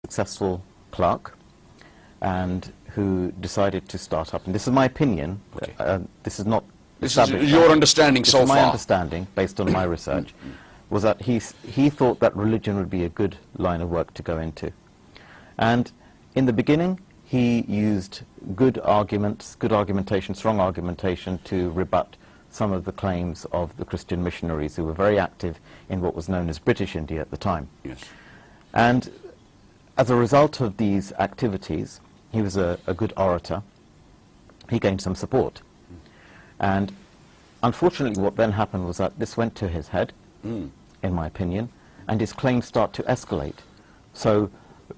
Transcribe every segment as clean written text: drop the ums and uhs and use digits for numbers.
successful clerk and who decided to start up, and this is my opinion, Okay. this is not This is your understanding so far. my understanding, based on my research, was that he thought that religion would be a good line of work to go into. And in the beginning, he used good arguments, good argumentation, strong argumentation to rebut some of the claims of the Christian missionaries who were very active in what was known as British India at the time. Yes. And as a result of these activities, he was a good orator. He gained some support. And unfortunately, what then happened was that this went to his head, in my opinion, and his claims start to escalate. So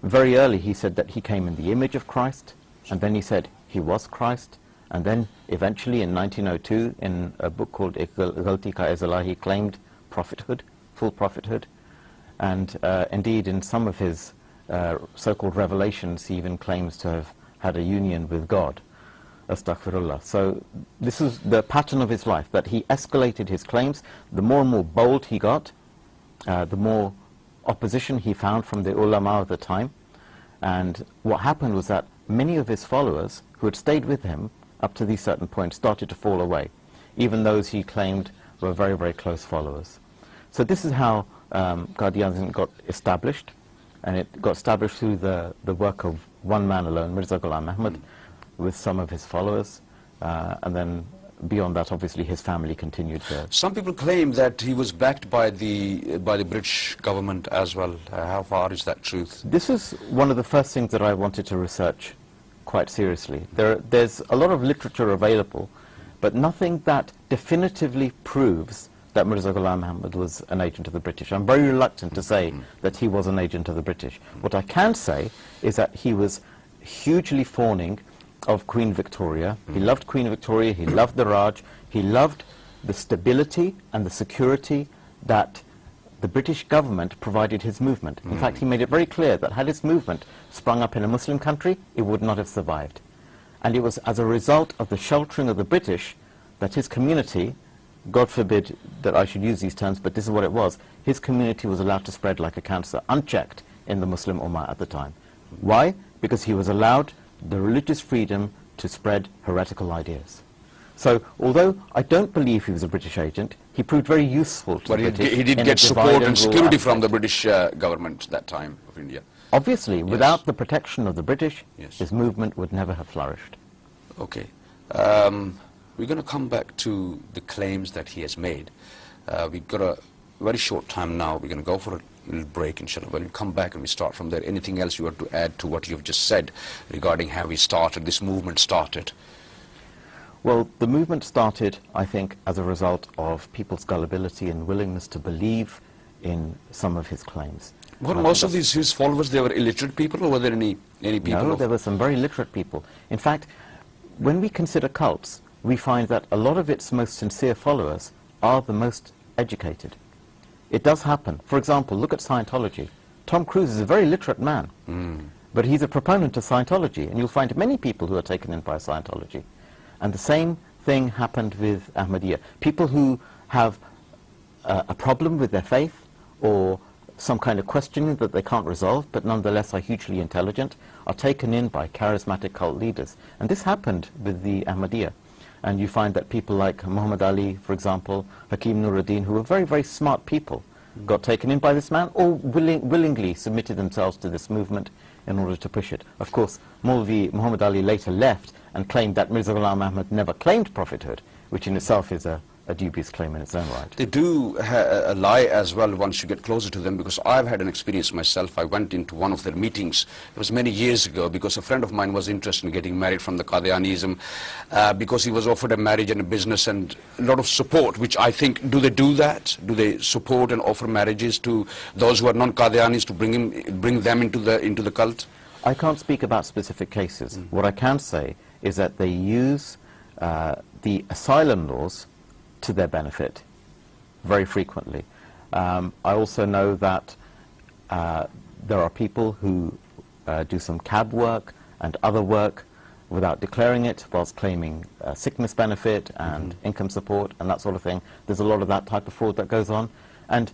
very early he said that he came in the image of Christ, and then he said he was Christ, and then eventually in 1902, in a book called Ghalti Ka Izala, he claimed prophethood, full prophethood, and indeed in some of his so-called revelations he even claims to have had a union with God. Astaghfirullah. So this is the pattern of his life, that he escalated his claims. The more and more bold he got, the more opposition he found from the ulama of the time. And what happened was that many of his followers who had stayed with him up to these certain points started to fall away, even those he claimed were very, very close followers. So this is how Qadianism got established, and it got established through the work of one man alone, Mirza Ghulam Ahmad, with some of his followers, and then beyond that, obviously, his family continued to... Some people claim that he was backed by the British government as well. How far is that truth? This is one of the first things that I wanted to research quite seriously. There's a lot of literature available, but nothing that definitively proves that Mirza Ghulam Ahmad was an agent of the British. I'm very reluctant to say that he was an agent of the British. What I can say is that he was hugely fawning of Queen Victoria. He loved Queen Victoria, he loved the Raj, he loved the stability and the security that the British government provided his movement. In fact, he made it very clear that had his movement sprung up in a Muslim country, it would not have survived. And it was as a result of the sheltering of the British that his community, God forbid that I should use these terms, but this is what it was, his community was allowed to spread like a cancer, unchecked in the Muslim Ummah at the time. Why? Because he was allowed the religious freedom to spread heretical ideas. So, although I don't believe he was a British agent, he proved very useful to the British. He did get support and security from the British government at that time of India. Obviously, without the protection of the British, Yes. his movement would never have flourished. Okay. We're going to come back to the claims that he has made. We've got a very short time now. We're going to go for a little break, inshallah. When we come back and we start from there, anything else you want to add to what you've just said regarding how he started, this movement started? Well, the movement started, I think, as a result of people's gullibility and willingness to believe in some of his claims. Well, most of his followers, they were illiterate people, or were there any people? No, there were some very literate people. In fact, when we consider cults, we find that a lot of its most sincere followers are the most educated. It does happen. For example, look at Scientology. Tom Cruise is a very literate man, but he's a proponent of Scientology, and you'll find many people who are taken in by Scientology. And the same thing happened with Ahmadiyya. People who have a problem with their faith, or some kind of questioning that they can't resolve, but nonetheless are hugely intelligent, are taken in by charismatic cult leaders. And this happened with the Ahmadiyya. And you find that people like Muhammad Ali, for example, Hakim Nuruddin, who were very, very smart people, got taken in by this man, or willingly submitted themselves to this movement in order to push it. Of course, Maulvi Muhammad Ali later left and claimed that Mirza Ghulam Ahmad never claimed prophethood, which in itself is a dubious claim in its own right. They do lie as well once you get closer to them, because I've had an experience myself. I went into one of their meetings, it was many years ago, because a friend of mine was interested in getting married from the Qadianism, because he was offered a marriage and a business and a lot of support, which I think, do they do that? Do they support and offer marriages to those who are non-Qadianis to bring them into the cult? I can't speak about specific cases. What I can say is that they use the asylum laws to their benefit very frequently. I also know that there are people who do some cab work and other work without declaring it, whilst claiming sickness benefit and income support and that sort of thing. There's a lot of that type of fraud that goes on. And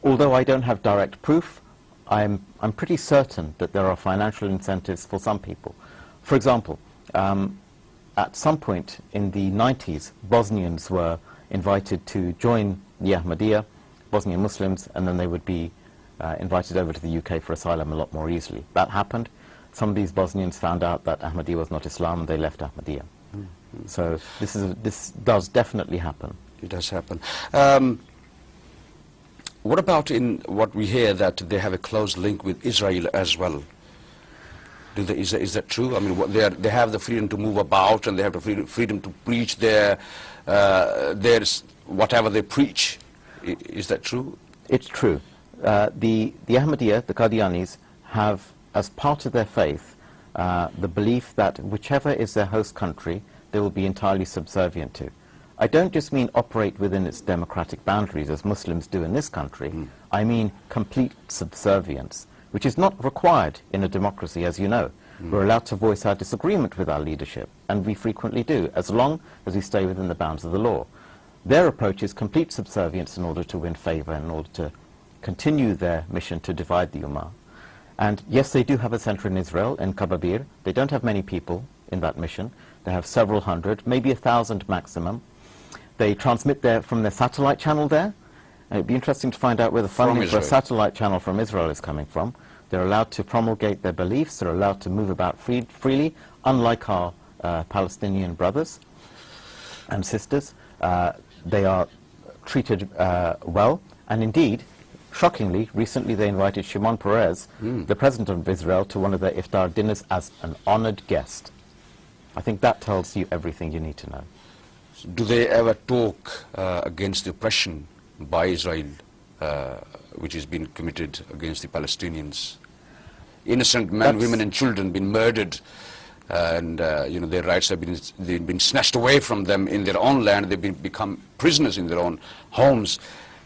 although I don't have direct proof, I'm pretty certain that there are financial incentives for some people. For example, at some point in the 90s, Bosnians were invited to join the Ahmadiyya, Bosnian Muslims, and then they would be invited over to the UK for asylum a lot more easily. That happened. Some of these Bosnians found out that Ahmadiyya was not Islam, and they left Ahmadiyya. So this does definitely happen. It does happen. What about in what we hear that they have a close link with Israel as well? Is that true? I mean, they have the freedom to move about, and they have the freedom to preach their whatever they preach. Is that true? It's true. The Ahmadiyya, the Qadianis, have as part of their faith the belief that whichever is their host country, they will be entirely subservient to. I don't just mean operate within its democratic boundaries, as Muslims do in this country. I mean complete subservience, which is not required in a democracy, as you know. We're allowed to voice our disagreement with our leadership, and we frequently do, as long as we stay within the bounds of the law. Their approach is complete subservience in order to win favor, in order to continue their mission to divide the Ummah. And yes, they do have a center in Israel, in Kababir. They don't have many people in that mission. They have several hundred, maybe 1,000 maximum. They transmit from their satellite channel there. And it'd be interesting to find out where the funding for a satellite channel from Israel is coming from. They're allowed to promulgate their beliefs. They're allowed to move about freely, unlike our Palestinian brothers and sisters. They are treated well. And indeed, shockingly, recently they invited Shimon Peres, the president of Israel, to one of their iftar dinners as an honored guest. I think that tells you everything you need to know. Do they ever talk against the oppression by Israel, which has been committed against the Palestinians? Innocent men, women and children been murdered, and their rights have been snatched away from them in their own land. They've become prisoners in their own homes.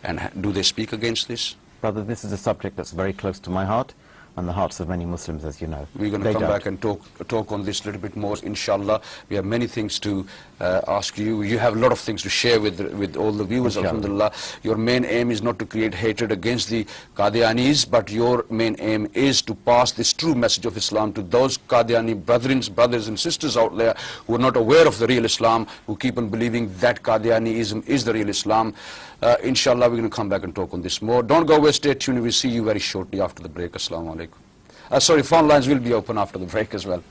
And do they speak against this? Brother, this is a subject that's very close to my heart and the hearts of many Muslims, as you know. We're going to come back and talk on this a little bit more, inshallah. We have many things to ask you. You have a lot of things to share with all the viewers, inshallah. Alhamdulillah. Your main aim is not to create hatred against the Qadianis, but your main aim is to pass this true message of Islam to those Qadiani brothers and sisters out there who are not aware of the real Islam, who keep on believing that Qadianism is the real Islam. Inshallah, we're going to come back and talk on this more. Don't go away, stay tuned. We'll see you very shortly after the break. Assalamu alaikum. Sorry, phone lines will be open after the break as well.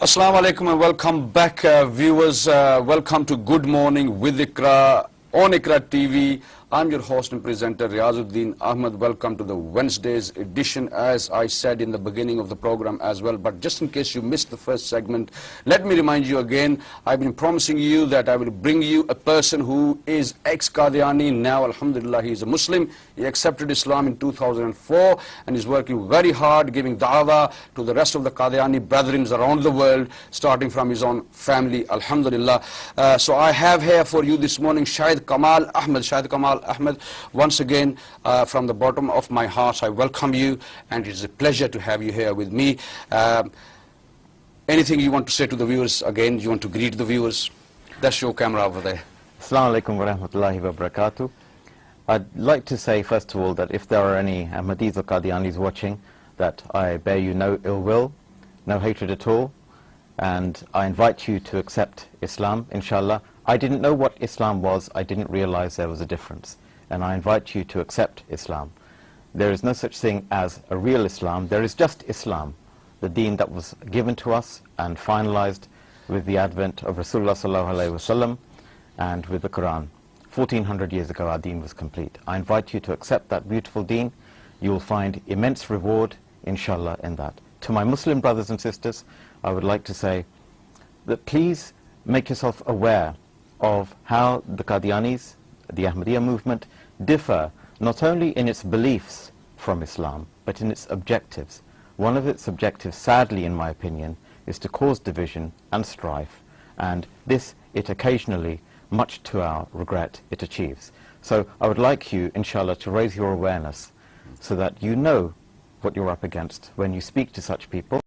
Assalamu alaikum and welcome back, viewers. Welcome to Good Morning with Iqra on Iqra TV. I'm your host and presenter, Riazuddin Ahmed. Welcome to the Wednesday's edition, as I said in the beginning of the program as well. But just in case you missed the first segment, let me remind you again, I've been promising you that I will bring you a person who is ex-Qadiani. Now, alhamdulillah, he is a Muslim. He accepted Islam in 2004 and is working very hard, giving da'wah to the rest of the Qadiani brethren around the world, starting from his own family, alhamdulillah. So I have here for you this morning Shahid Kamal Ahmed. Shahid Kamal Ahmed, once again, from the bottom of my heart, I welcome you, and it is a pleasure to have you here with me. Anything you want to say to the viewers? Again, you want to greet the viewers? That's your camera over there. Assalamu alaikum wa rahmatullahi wa barakatuh. I'd like to say, first of all, that if there are any Ahmadis or Qadianis watching, that I bear you no ill will, no hatred at all, and I invite you to accept Islam, inshallah. I didn't know what Islam was. I didn't realize there was a difference. And I invite you to accept Islam. There is no such thing as a real Islam. There is just Islam, the deen that was given to us and finalized with the advent of Rasulullah sallallahu alaihi wasallam and with the Quran. 1400 years ago, our deen was complete. I invite you to accept that beautiful deen. You will find immense reward, inshallah, in that. To my Muslim brothers and sisters, I would like to say that please make yourself aware of how the Qadianis, the Ahmadiyya movement, differ not only in its beliefs from Islam, but in its objectives. One of its objectives, sadly in my opinion, is to cause division and strife, and this it occasionally, much to our regret, it achieves. So I would like you, inshallah, to raise your awareness so that you know what you're up against when you speak to such people.